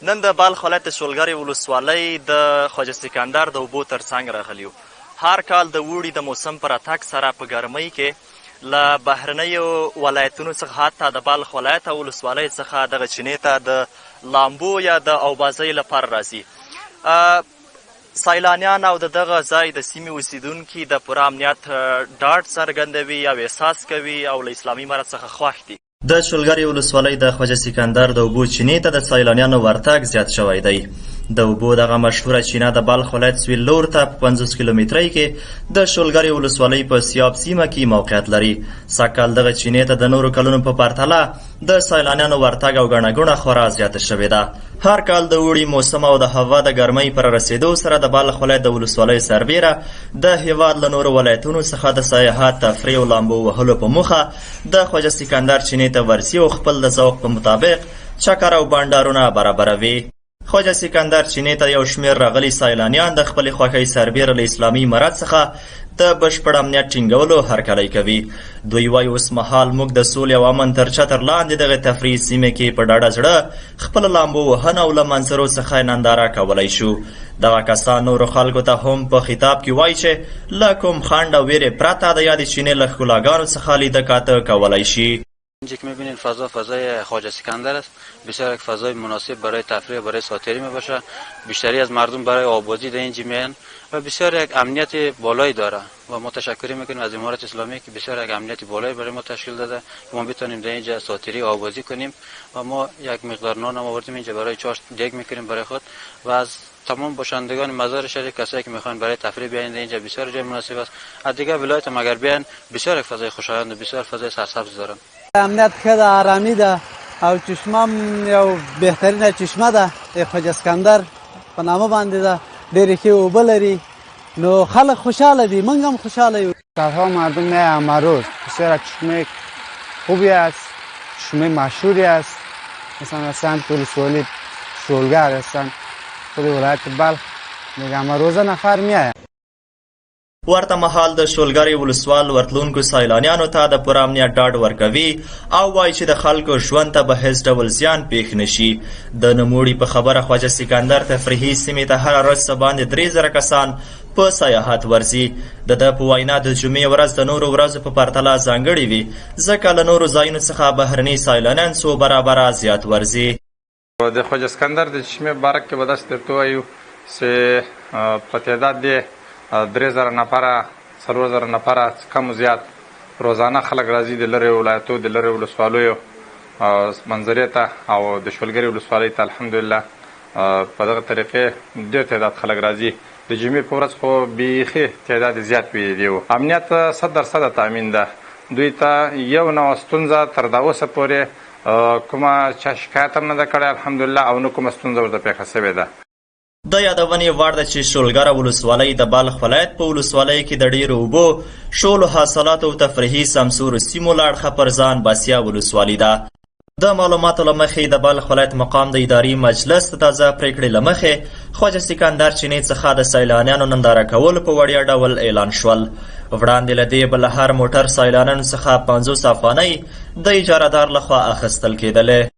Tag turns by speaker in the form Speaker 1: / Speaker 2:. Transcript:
Speaker 1: نن د بلخ ولایت د شولګرې ولسوالۍ د خواجه سکندر د اوبو ترڅنګ راغلي یو. هر کال د اوړي د موسم په راتګ سره په ګرمۍ کې له بهرنیو ولایتونو څخه حتی د بلخ ولایت او ولسوالۍ څخه دغه چینې ته د لامبو یا د اوبازۍ لپاره راځي. سیلانیان او د دغه ځای د سیمې اوسیدونکي د پوره امنیت ډاډ څرګندوي او احساس کوي او له اسلامي امارت څخه خوښ دي. د شولګرې ولسوالۍ د خواجه سکندر د اوبو چینې ته د سیلانیانو ورتګ زیات شوی دی. د اوبو دغه مشهوره چینه د بلخ ولایت سویل لور ته په 50 کیلومترۍ کې د شولګرې ولسوالۍ په سیاب سیمه کې موقعیت لري. سږکال دغه چینې ته د نورو کلونو په پرتله د سیلانیانو ورتګ او ګڼه ګوڼه خورا زیاته شوې ده. هر کال د اوړي موسم او د هوا د ګرمۍ پر رسیدو سره د بلخ ولایت د ولسوالۍ سربیره د هیواد له نورو ولایتونو څخه د سیاحت، تفریح او لامبو وهلو په موخه د خواجه سکندر چینې ته ورځي او خپل د ذوق په مطابق چکر او بانډارونه برابروي. خواجه سکندر چینې ته یو شمېر راغلي سیلانیان د خپلې خوښۍ سربیره له اسلامي امارت څخه د بشپړ امنیت ټینګولو هرکلی کوي. دوی وایي اوس مهال موږ د سولې او امن تر چتر لاندې دغې تفریح سیمې کې په ډاډه زړه خپله لامبو وهنه او له منظرو څخه ننداره کولی شو. دغه کسان نورو خلکو ته هم په خطاب کې وایي چې له کوم خنډ او ویرې پرته د یادې چینې له ښکلاګانو څخه لیده کاته کولی شي.
Speaker 2: اینجا که میبینید فضای خواجه سکندر است، بسیار یک فضای مناسب برای تفریح برای ساتری میباشه. بیشتری از مردم برای آبادی در اینجا میان و بسیار یک امنیت بالایی داره و ما تشکر میکنیم از امارت اسلامی که بسیار یک امنیت بالایی برای ما تشکیل داده که ما بتونیم در اینجا ساتری و آبادی کنیم و ما یک مقدار نان هم آوردیم اینجا برای چاشت دیگ میکنیم برای خود و از تمام باشندگان مزار شریف کسایی که میخوان برای تفریح بیاین اینجا بسیار جای مناسب است. از دیگه ولایت هم اگر بیان بسیار یک فضای خوشایند و بسیار فضای سرسبز دارن.
Speaker 3: امنیت خیلی آرامی ده او چشمم یو بهترین چشمه ده خواجه سکندر په نامه باندې ده. ډېرې ښې اوبه لري نو خلک خوشحاله دي، موږ هم خوشحاله یو.
Speaker 4: صدها مردم امروز بسیار چشمه خوبی است، چشمه مشهوری است. مثلا سمت ولسوالی شولګر هستن خود ولایت بلخ میگم روزه نفر میآید.
Speaker 1: ورته مهال د شولګرې ولسوال ورتلونکو سیلانیانو ته د پوره امنیت ډاډ ورکوي او وایي چې د خلکو ژوند ته به هیڅ ډول زیان پیښ نشي. د نوموړي په خبره خواجه سکندر تفریحي سیمې ته هره ورځ څه باندې 3000 کسان په سیاحت ورځي. د ده په وینا د جمعې ورځ د نورو ورځو په پرتله ځانګړې وي ځکه له نورو ځایونو څخه بهرني سیلانیان څو برابره زیات ورځي.
Speaker 5: د خواجه سکندر د چشمې باره کې به داسې درته ووایو چې په تعداد د 3000 نفره 4000 نفره کم زیات روزانه خلک راځي د لرې ولایتو د لرې ولسوالیو منظرې ته او د شولګرې ولسوالۍ ته الحمدلله په دغه طریقې ډېر تعداد خلک راځي. د جمعې په ورځ خو بیخي تعداد زیات ویلی و. امنیت 100% تامین ده. دوی ته یو نه ستونزه تر دا اوسه پورې کومه چا شکایت هم نه ده کړی الحمدلله او نه کومه ستونزه ورته پیښه شوې ده.
Speaker 1: د یادونې وړ ده چې شولګره ولسوالۍ د بلخ ولایت په ولسوالۍ کې د ډېرو اوبو، شولو حاصلاتو او تفریحي سمسورو سیمو له اړخه پر ځان باسیا ولسوالي ده. د معلوماتو له مخې د بلخ ولایت مقام د اداري مجلس د تازه پریکړې له مخې خواجه سکندر چینې څخه د سیلانیانو ننداره کولو په وړیا ډول اعلان شول. وړاندې له دې به له هر موټر سیلانیانو څخه 50 افغانۍ د اجاره دار لخوا اخیستل کېدلې.